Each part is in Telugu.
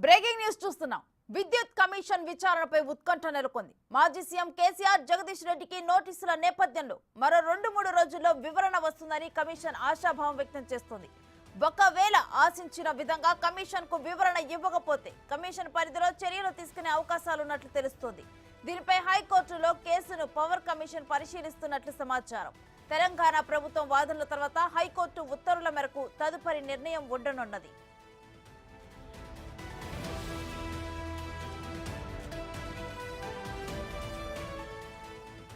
బ్రేకింగ్ న్యూస్ చూస్తున్నాం. విద్యుత్ కమిషన్ విచారణపై ఉత్కంఠ నెలకొంది. మాజీ సీఎం కేసీఆర్ జగదీష్ రెడ్డికి నోటీసుల నేపథ్యంలో మరో 2-3 రోజుల్లో వివరణ వస్తుందని కమిషన్ ఆశాభావం వ్యక్తం చేస్తోంది. ఒకవేళ ఆశించిన విధంగా కమిషన్ కు వివరణ ఇవ్వకపోతే కమిషన్ పరిధిలో చర్యలు తీసుకునే అవకాశాలున్నట్లు తెలుస్తోంది. దీనిపై హైకోర్టులో కేసును పవర్ కమిషన్ పరిశీలిస్తున్నట్లు సమాచారం. తెలంగాణ ప్రభుత్వం వాదనల తర్వాత హైకోర్టు ఉత్తర్వుల మేరకు తదుపరి నిర్ణయం ఉండనున్నది.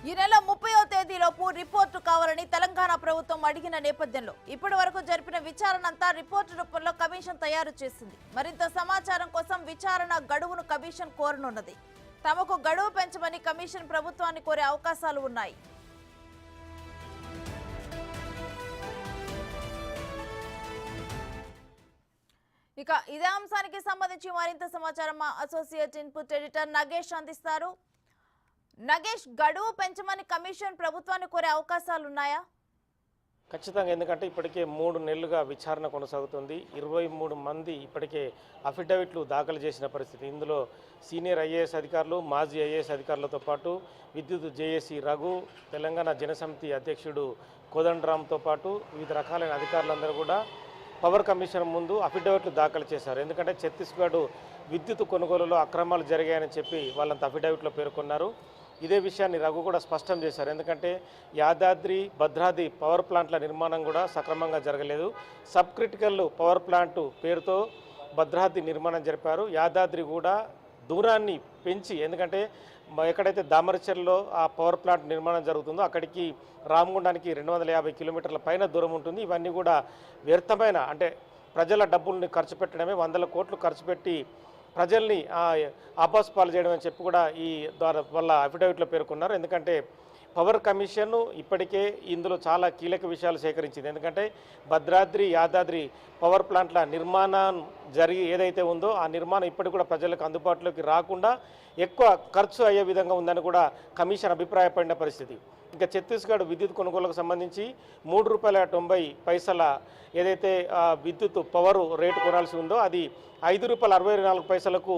ఈ నెల 30వ తేదీలోపు రిపోర్టు కావాలని తెలంగాణ ప్రభుత్వం అడిగిన నేపథ్యంలో ఇప్పటి వరకు జరిపిన విచారణ అంతా రిపోర్టు రూపంలో కమిషన్ తయారు చేసింది. మరింత సమాచారం కోసం విచారణ గడువును కమిషన్ కోరనున్నది. తమకు గడువు పెంచమని కమిషన్ ప్రభుత్వాన్ని కోరే అవకాశాలు ఉన్నాయి. ఇక ఇదే అంశానికి సంబంధించి మరింత సమాచారం మా అసోసియేట్ ఇన్పుట్ ఎడిటర్ నగేష్ అందిస్తారు. నగేష్, గడువు పెంచమని కమిషన్ ప్రభుత్వాన్ని కోరే అవకాశాలు ఉన్నాయా? ఖచ్చితంగా, ఎందుకంటే ఇప్పటికే 3 నెలలుగా విచారణ కొనసాగుతుంది. 23 మంది ఇప్పటికే అఫిడవిట్లు దాఖలు చేసిన పరిస్థితి. ఇందులో సీనియర్ ఐఏఎస్ అధికారులు, మాజీ ఐఏఎస్ అధికారులతో పాటు విద్యుత్ జేఏసీ రఘు, తెలంగాణ జనసమితి అధ్యక్షుడు కోదండరామ్తో పాటు వివిధ రకాలైన అధికారులందరూ కూడా పవర్ కమిషన్ ముందు అఫిడవిట్లు దాఖలు చేశారు. ఎందుకంటే ఛత్తీస్గఢ్ విద్యుత్ కొనుగోలులో అక్రమాలు జరిగాయని చెప్పి వాళ్ళంతా అఫిడవిట్లో పేర్కొన్నారు. ఇదే విషయాన్ని రఘు కూడా స్పష్టం చేశారు. ఎందుకంటే యాదాద్రి, భద్రాద్రి పవర్ ప్లాంట్ల నిర్మాణం కూడా సక్రమంగా జరగలేదు. సబ్ క్రిటికల్ పవర్ ప్లాంట్ పేరుతో భద్రాద్రి నిర్మాణం జరిపారు. యాదాద్రి కూడా దూరాన్ని పెంచి, ఎందుకంటే ఎక్కడైతే దామరచర్లో ఆ పవర్ ప్లాంట్ నిర్మాణం జరుగుతుందో అక్కడికి రామగుండానికి 250 కిలోమీటర్ల పైన దూరం ఉంటుంది. ఇవన్నీ కూడా వ్యర్థమైన, అంటే ప్రజల డబ్బుల్ని ఖర్చు పెట్టడమే, 100 కోట్లు ఖర్చు పెట్టి ప్రజల్ని ఆపాస్ పాలు చేయడం అని చెప్పి కూడా ఈ ద్వారా వాళ్ళ అఫిడవిట్లో పేర్కొన్నారు. ఎందుకంటే పవర్ కమిషన్ ఇప్పటికే ఇందులో చాలా కీలక విషయాలు సేకరించింది. ఎందుకంటే భద్రాద్రి, యాదాద్రి పవర్ ప్లాంట్ల నిర్మాణం జరిగి ఏదైతే ఉందో ఆ నిర్మాణం ఇప్పటికి కూడా ప్రజలకు అందుబాటులోకి రాకుండా ఎక్కువ ఖర్చు అయ్యే విధంగా ఉందని కూడా కమిషన్ అభిప్రాయపడిన పరిస్థితి. ఇంకా ఛత్తీస్గఢ్ విద్యుత్ కొనుగోలుకు సంబంధించి ₹3.90 ఏదైతే విద్యుత్ పవర్ రేటు కొనాల్సి ఉందో అది ₹5.64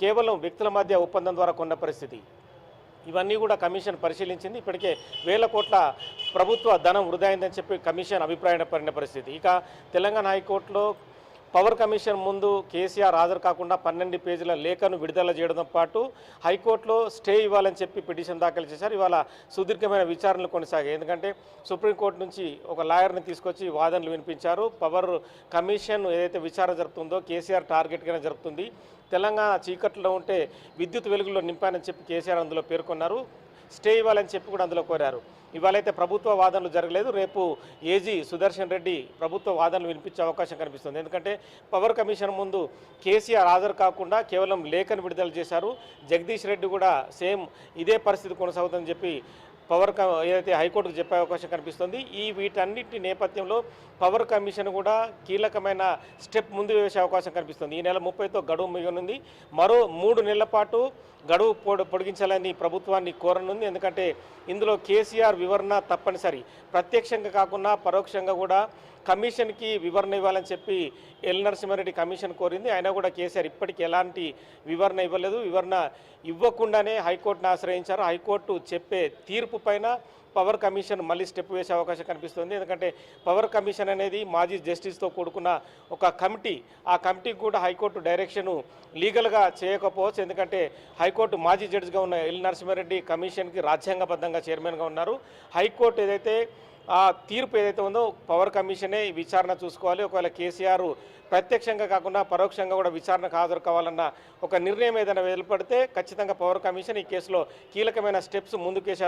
కేవలం వ్యక్తుల మధ్య ఒప్పందం ద్వారా కొన్న పరిస్థితి. ఇవన్నీ కూడా కమిషన్ పరిశీలించింది. ఇప్పటికే వేల కోట్ల ప్రభుత్వ ధనం వృధా అయిందని చెప్పి కమిషన్ అభిప్రాయపడిన పరిస్థితి. ఇక తెలంగాణ హైకోర్టులో పవర్ కమిషన్ ముందు కేసీఆర్ హాజరు కాకుండా 12 పేజీల లేఖను విడుదల చేయడంతో పాటు హైకోర్టులో స్టే ఇవ్వాలని చెప్పి పిటిషన్ దాఖలు చేశారు. ఇవాళ సుదీర్ఘమైన విచారణలు కొనసాగాయి. ఎందుకంటే సుప్రీంకోర్టు నుంచి ఒక లాయర్ని తీసుకొచ్చి వాదనలు వినిపించారు. పవర్ కమిషన్ ఏదైతే విచారణ జరుపుతుందో కేసీఆర్ టార్గెట్గానే జరుపుతుంది. తెలంగాణ చీకట్లో ఉంటే విద్యుత్ వెలుగులో నింపానని చెప్పి కేసీఆర్ అందులో పేర్కొన్నారు. స్టే ఇవ్వాలని చెప్పి కూడా అందులో కోరారు. ఇవాళైతే ప్రభుత్వ వాదనలు జరగలేదు. రేపు ఏజీ సుదర్శన్ రెడ్డి ప్రభుత్వ వాదనలు వినిపించే అవకాశం కనిపిస్తుంది. ఎందుకంటే పవర్ కమిషన్ ముందు కేసీఆర్ హాజరు కాకుండా కేవలం లేఖను విడుదల చేశారు. జగదీష్ రెడ్డి కూడా సేమ్ ఇదే పరిస్థితి కొనసాగుతుందని చెప్పి ఏదైతే హైకోర్టుకు చెప్పే అవకాశం కనిపిస్తుంది. వీటన్నిటి నేపథ్యంలో పవర్ కమిషన్ కూడా కీలకమైన స్టెప్ ముందు వేసే అవకాశం కనిపిస్తుంది. ఈ నెల 30తో గడువు మిగనుంది. మరో 3 నెలల పాటు గడువు పొడిగించాలని ప్రభుత్వాన్ని కోరనుంది. ఎందుకంటే ఇందులో కేసీఆర్ వివరణ తప్పనిసరి. ప్రత్యక్షంగా కాకుండా పరోక్షంగా కూడా కమిషన్కి వివరణ ఇవ్వాలని చెప్పి ఎల్ నరసింహారెడ్డి కమిషన్ కోరింది. అయినా కూడా కేసీఆర్ ఇప్పటికీ ఎలాంటి వివరణ ఇవ్వలేదు. వివరణ ఇవ్వకుండానే హైకోర్టును ఆశ్రయించారు. హైకోర్టు చెప్పే తీర్పు పైన పవర్ కమిషన్ మళ్ళీ స్టెప్ వేసే అవకాశం కనిపిస్తుంది. ఎందుకంటే పవర్ కమిషన్ అనేది మాజీ జస్టిస్తో కూడుకున్న ఒక కమిటీ. ఆ కమిటీకి కూడా హైకోర్టు డైరెక్షను లీగల్గా చేయకపోవచ్చు. ఎందుకంటే హైకోర్టు మాజీ జడ్జిగా ఉన్న ఎల్ నరసింహారెడ్డి కమిషన్కి రాజ్యాంగబద్ధంగా చైర్మన్గా ఉన్నారు. హైకోర్టు ఏదైతే ఆ తీర్పు ఏదైతే ఉందో పవర్ కమిషనే విచారణ చూసుకోవాలి. ఒకవేళ కేసీఆర్ ప్రత్యక్షంగా కాకుండా పరోక్షంగా కూడా విచారణకు హాజరు కావాలన్న ఒక నిర్ణయం ఏదైనా వెలువడితే ఖచ్చితంగా పవర్ కమిషన్ ఈ కేసులో కీలకమైన స్టెప్స్ ముందుకేసే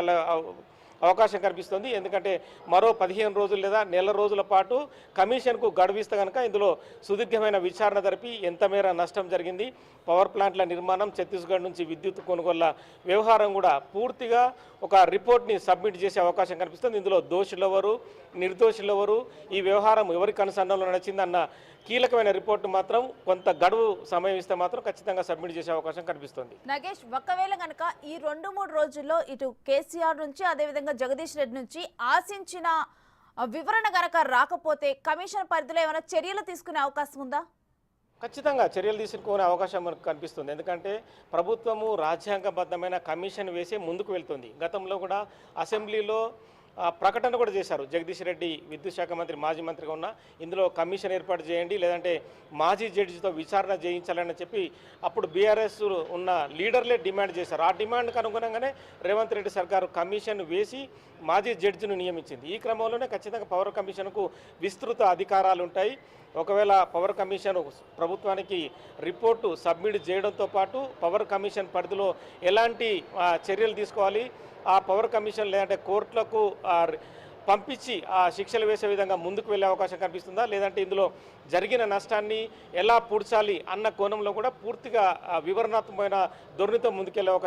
అవకాశం కనిపిస్తుంది. ఎందుకంటే మరో 15 రోజులు లేదా నెల రోజుల పాటు కమిషన్కు గడువిస్తే కనుక ఇందులో సుదీర్ఘమైన విచారణ జరిపి ఎంత మేర నష్టం జరిగింది, పవర్ ప్లాంట్ల నిర్మాణం, ఛత్తీస్గఢ్ నుంచి విద్యుత్ కొనుగోళ్ల వ్యవహారం కూడా పూర్తిగా ఒక రిపోర్ట్ని సబ్మిట్ చేసే అవకాశం కనిపిస్తుంది. ఇందులో దోషులెవరు, నిర్దోషులెవరు, ఈ వ్యవహారం ఎవరి కనుసన్నలో నడిచిందన్న కీలకమైన రిపోర్ట్ మాత్రం కొంత గడువు సమయం ఇస్తే మాత్రం ఖచ్చితంగా సబ్మిట్ చేసే అవకాశం కనిపిస్తుంది. నగేష్, ఒకవేళ గనక ఈ 2-3 రోజుల్లో ఇటు కేసీఆర్ నుంచి అదేవిధంగా జగదీష్ రెడ్డి నుంచి ఆశించిన వివరణ గనక రాకపోతే కమిషన్ పరిధిలో ఏమైనా చర్యలు తీసుకునే అవకాశం ఉందా? ఖచ్చితంగా చర్యలు తీసుకునే అవకాశం మనకు కనిపిస్తుంది. ఎందుకంటే ప్రభుత్వము రాజ్యాంగబద్ధమైన కమిషన్ వేసి ముందుకు వెళ్తుంది. గతంలో కూడా అసెంబ్లీలో ప్రకటన కూడా చేశారు. జగదీష్ రెడ్డి విద్యుత్ శాఖ మంత్రి, మాజీ మంత్రిగా ఉన్న ఇందులో కమిషన్ ఏర్పాటు చేయండి, లేదంటే మాజీ జడ్జితో విచారణ చేయించాలని చెప్పి అప్పుడు బీఆర్ఎస్ ఉన్న లీడర్లే డిమాండ్ చేశారు. ఆ డిమాండ్కి అనుగుణంగానే రేవంత్ రెడ్డి సర్కారు కమిషన్ వేసి మాజీ జడ్జిను నియమించింది. ఈ క్రమంలోనే ఖచ్చితంగా పవర్ కమిషన్కు విస్తృత అధికారాలు ఉంటాయి. ఒకవేళ పవర్ కమిషన్ ప్రభుత్వానికి రిపోర్టు సబ్మిట్ చేయడంతో పాటు పవర్ కమిషన్ పరిధిలో ఎలాంటి చర్యలు తీసుకోవాలి, ఆ పవర్ కమిషన్ లేదంటే కోర్టులకు పంపించి ఆ శిక్షలు వేసే విధంగా ముందుకు వెళ్ళే అవకాశం కనిపిస్తుందా, లేదంటే ఇందులో జరిగిన నష్టాన్ని ఎలా పూడ్చాలి అన్న కోణంలో కూడా పూర్తిగా వివరణాత్మకమైన ధోరణితో ముందుకెళ్లే అవకాశం